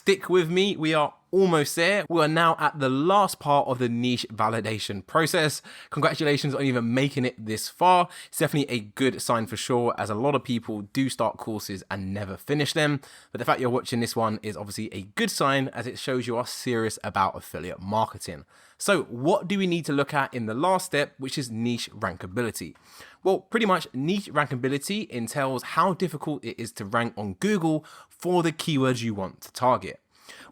stick with me. We are almost there. We are now at the last part of the niche validation process. Congratulations on even making it this far. It's definitely a good sign for sure, as a lot of people do start courses and never finish them. But the fact you're watching this one is obviously a good sign, as it shows you are serious about affiliate marketing. So what do we need to look at in the last step, which is niche rankability? Well, pretty much niche rankability entails how difficult it is to rank on Google for the keywords you want to target.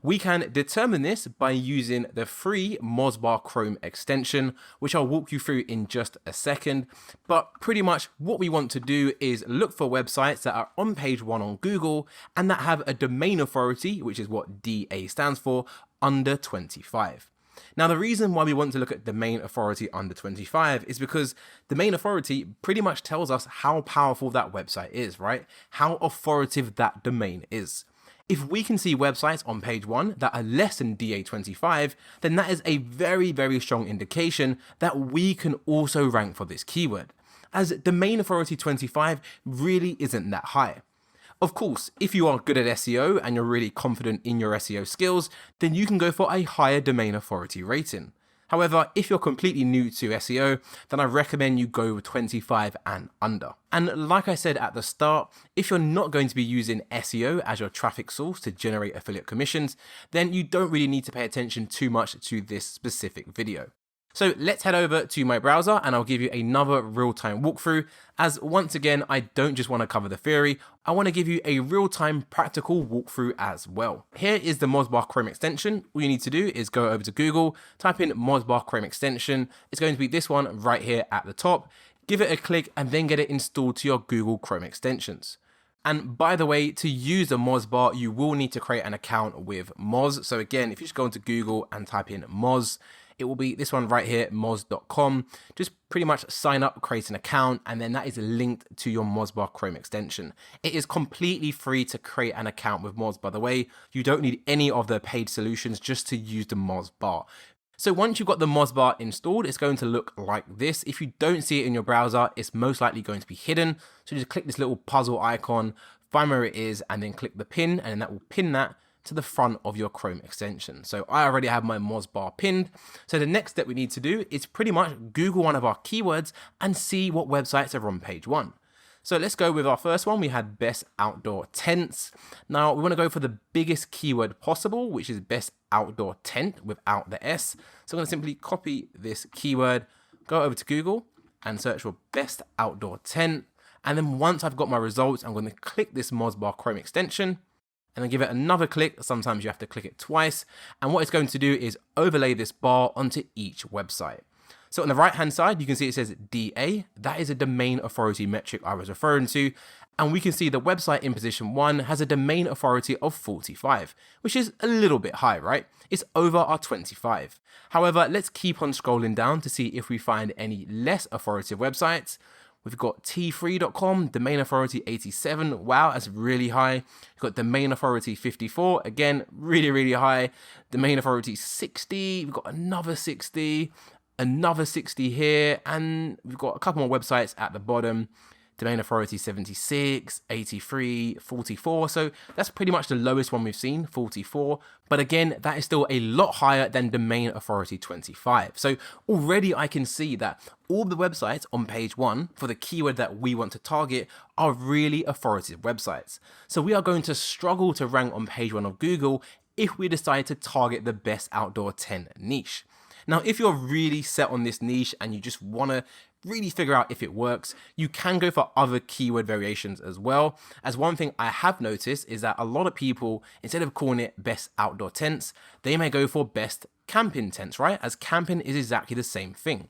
We can determine this by using the free Mozbar Chrome extension, which I'll walk you through in just a second. But pretty much what we want to do is look for websites that are on page 1 on Google and that have a domain authority, which is what DA stands for, under 25. Now, the reason why we want to look at domain authority under 25 is because domain authority pretty much tells us how powerful that website is, right? How authoritative that domain is. If we can see websites on page 1 that are less than DA25, then that is a very, very strong indication that we can also rank for this keyword, as domain authority 25 really isn't that high. Of course, if you are good at SEO and you're really confident in your SEO skills, then you can go for a higher domain authority rating. However, if you're completely new to SEO, then I recommend you go with 25 and under. And like I said at the start, if you're not going to be using SEO as your traffic source to generate affiliate commissions, then you don't really need to pay attention too much to this specific video. So let's head over to my browser and I'll give you another real-time walkthrough, as once again, I don't just want to cover the theory, I want to give you a real-time practical walkthrough as well. Here is the Mozbar Chrome extension. All you need to do is go over to Google, type in Mozbar Chrome extension. It's going to be this one right here at the top. Give it a click and then get it installed to your Google Chrome extensions. And by the way, to use the Mozbar, you will need to create an account with Moz. So again, if you just go into Google and type in Moz, it will be this one right here, moz.com. Just pretty much sign up, create an account, and then that is linked to your Mozbar Chrome extension. It is completely free to create an account with Moz, by the way. You don't need any of the paid solutions just to use the Mozbar. So once you've got the Mozbar installed, it's going to look like this. If you don't see it in your browser, it's most likely going to be hidden. So just click this little puzzle icon, find where it is, and then click the pin, and then that will pin that to the front of your Chrome extension. So I already have my Mozbar pinned. So the next step we need to do is pretty much Google one of our keywords and see what websites are on page 1. So let's go with our first one. We had best outdoor tents. Now we want to go for the biggest keyword possible, which is best outdoor tent without the S. So I'm going to simply copy this keyword, go over to Google and search for best outdoor tent. And then once I've got my results, I'm going to click this Mozbar Chrome extension and then give it another click. Sometimes you have to click it twice. And what it's going to do is overlay this bar onto each website. So on the right hand side, you can see it says DA. That is a domain authority metric I was referring to. And we can see the website in position 1 has a domain authority of 45, which is a little bit high, right? It's over our 25. However, let's keep on scrolling down to see if we find any less authoritative websites. We've got t3.com, domain authority 87. Wow, that's really high. We've got domain authority 54. Again, really, really high. Domain authority 60. We've got another 60. Another 60 here, and we've got a couple more websites at the bottom. Domain authority 76, 83, 44. So that's pretty much the lowest one we've seen, 44. But again, that is still a lot higher than domain authority 25. So already I can see that all the websites on page 1 for the keyword that we want to target are really authoritative websites. So we are going to struggle to rank on page 1 of Google if we decide to target the best outdoor tent niche. Now, if you're really set on this niche and you just want to really figure out if it works, you can go for other keyword variations as well. As one thing I have noticed is that a lot of people, instead of calling it best outdoor tents, they may go for best camping tents, right? As camping is exactly the same thing.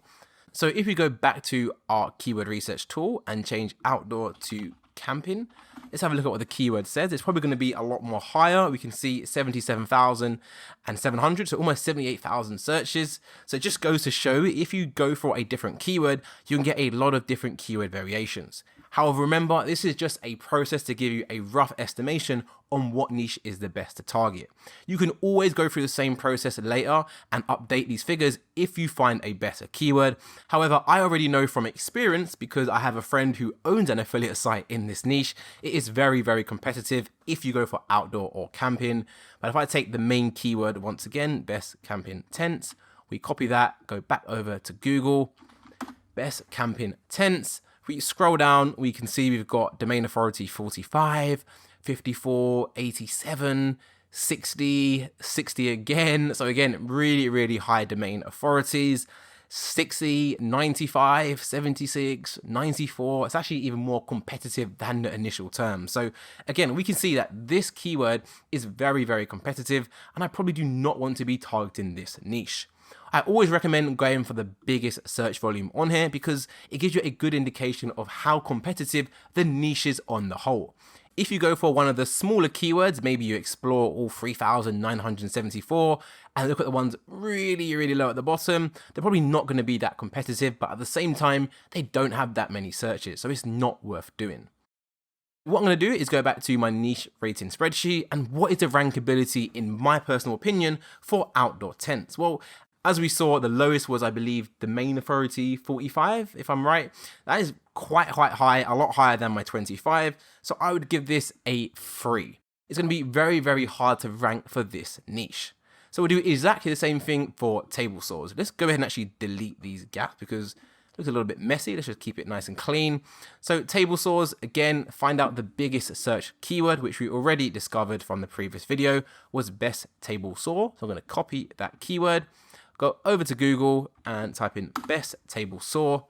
So if we go back to our keyword research tool and change outdoor to camping, let's have a look at what the keyword says. It's probably going to be a lot more higher. We can see 77,700, so almost 78,000 searches. So it just goes to show if you go for a different keyword, you can get a lot of different keyword variations. However, remember, this is just a process to give you a rough estimation on what niche is the best to target. You can always go through the same process later and update these figures if you find a better keyword. However, I already know from experience, because I have a friend who owns an affiliate site in this niche, it is very, very competitive if you go for outdoor or camping. But if I take the main keyword once again, best camping tents, we copy that, go back over to Google, best camping tents. If we scroll down, we can see we've got domain authority 45, 54, 87, 60, 60 again. So again, really, really high domain authorities. 60, 95, 76, 94. It's actually even more competitive than the initial term. So again, we can see that this keyword is very, very competitive, and I probably do not want to be targeting this niche. I always recommend going for the biggest search volume on here because it gives you a good indication of how competitive the niche is on the whole. If you go for one of the smaller keywords, maybe you explore all 3,974 and look at the ones really, really low at the bottom, they're probably not going to be that competitive, but at the same time, they don't have that many searches, so it's not worth doing. What I'm going to do is go back to my niche rating spreadsheet and what is the rankability, in my personal opinion, for outdoor tents. Well, as we saw, the lowest was, I believe, domain authority 45, if I'm right. That is quite high, a lot higher than my 25. So I would give this a 3. It's going to be very, very hard to rank for this niche. So we'll do exactly the same thing for table saws. Let's go ahead and actually delete these gaps because it looks a little bit messy. Let's just keep it nice and clean. So table saws, again, find out the biggest search keyword, which we already discovered from the previous video, was best table saw. So I'm going to copy that keyword. Go over to Google and type in best table saw. I'm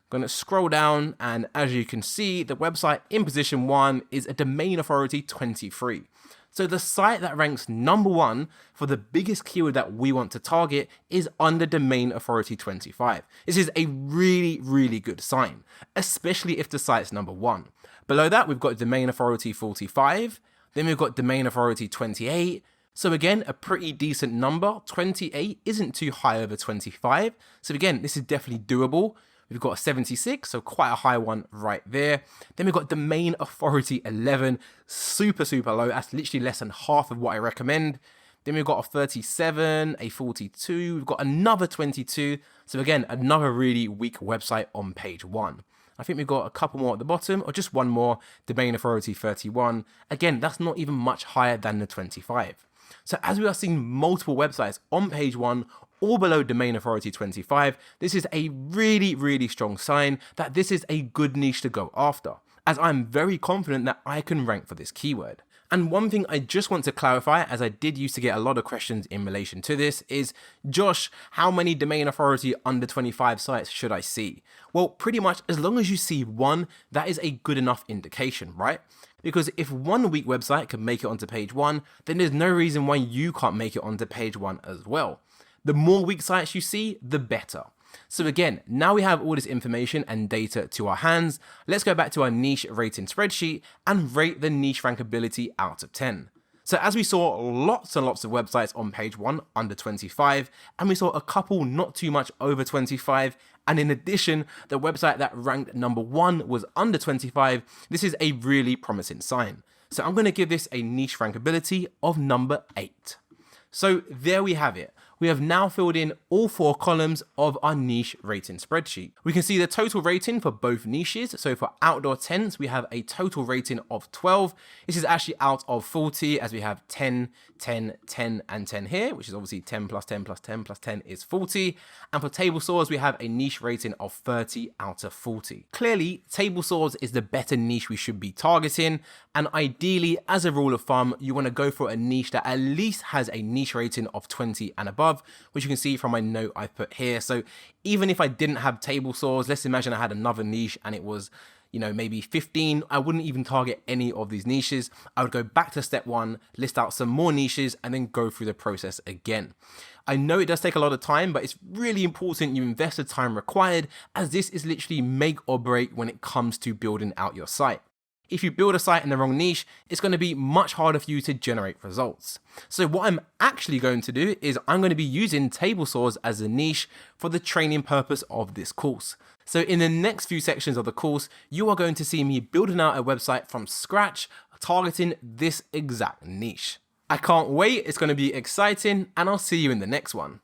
going to scroll down, and as you can see, the website in position 1 is a domain authority 23. So the site that ranks number 1 for the biggest keyword that we want to target is under domain authority 25. This is a really, really good sign, especially if the site's number 1. Below that, we've got domain authority 45. Then we've got domain authority 28. So again, a pretty decent number. 28 isn't too high over 25. So again, this is definitely doable. We've got a 76, so quite a high one right there. Then we've got domain authority 11, super, super low. That's literally less than half of what I recommend. Then we've got a 37, a 42. We've got another 22. So again, another really weak website on page 1. I think we've got a couple more at the bottom, or just one more, domain authority 31. Again, that's not even much higher than the 25. So as we are seeing multiple websites on page 1, all below domain authority 25, this is a really, really strong sign that this is a good niche to go after, as I'm very confident that I can rank for this keyword. And one thing I just want to clarify, as I did used to get a lot of questions in relation to this, is, Josh, how many domain authority under 25 sites should I see? Well, pretty much as long as you see one, that is a good enough indication, right? Because if one weak website can make it onto page 1, then there's no reason why you can't make it onto page 1 as well. The more weak sites you see, the better. So again, now we have all this information and data to our hands, let's go back to our niche rating spreadsheet and rate the niche rankability out of 10. So as we saw, lots and lots of websites on page 1 under 25, and we saw a couple not too much over 25, and in addition, the website that ranked number 1 was under 25. This is a really promising sign. So I'm going to give this a niche rankability of number 8. So there we have it. We have now filled in all 4 columns of our niche rating spreadsheet. We can see the total rating for both niches. So for outdoor tents, we have a total rating of 12. This is actually out of 40, as we have 10, 10, 10, and 10 here, which is obviously 10 plus 10 plus 10 plus 10 is 40. And for table saws, we have a niche rating of 30 out of 40. Clearly, table saws is the better niche we should be targeting. And ideally, as a rule of thumb, you want to go for a niche that at least has a niche rating of 20 and above, which you can see from my note I've put here. So even if I didn't have table saws, let's imagine I had another niche and it was, maybe 15, I wouldn't even target any of these niches. I would go back to step 1, list out some more niches, and then go through the process again. I know it does take a lot of time, but it's really important you invest the time required, as this is literally make or break when it comes to building out your site. If you build a site in the wrong niche, it's going to be much harder for you to generate results. So what I'm actually going to do is I'm going to be using table saws as a niche for the training purpose of this course. So in the next few sections of the course, you are going to see me building out a website from scratch, targeting this exact niche. I can't wait, it's going to be exciting, and I'll see you in the next one.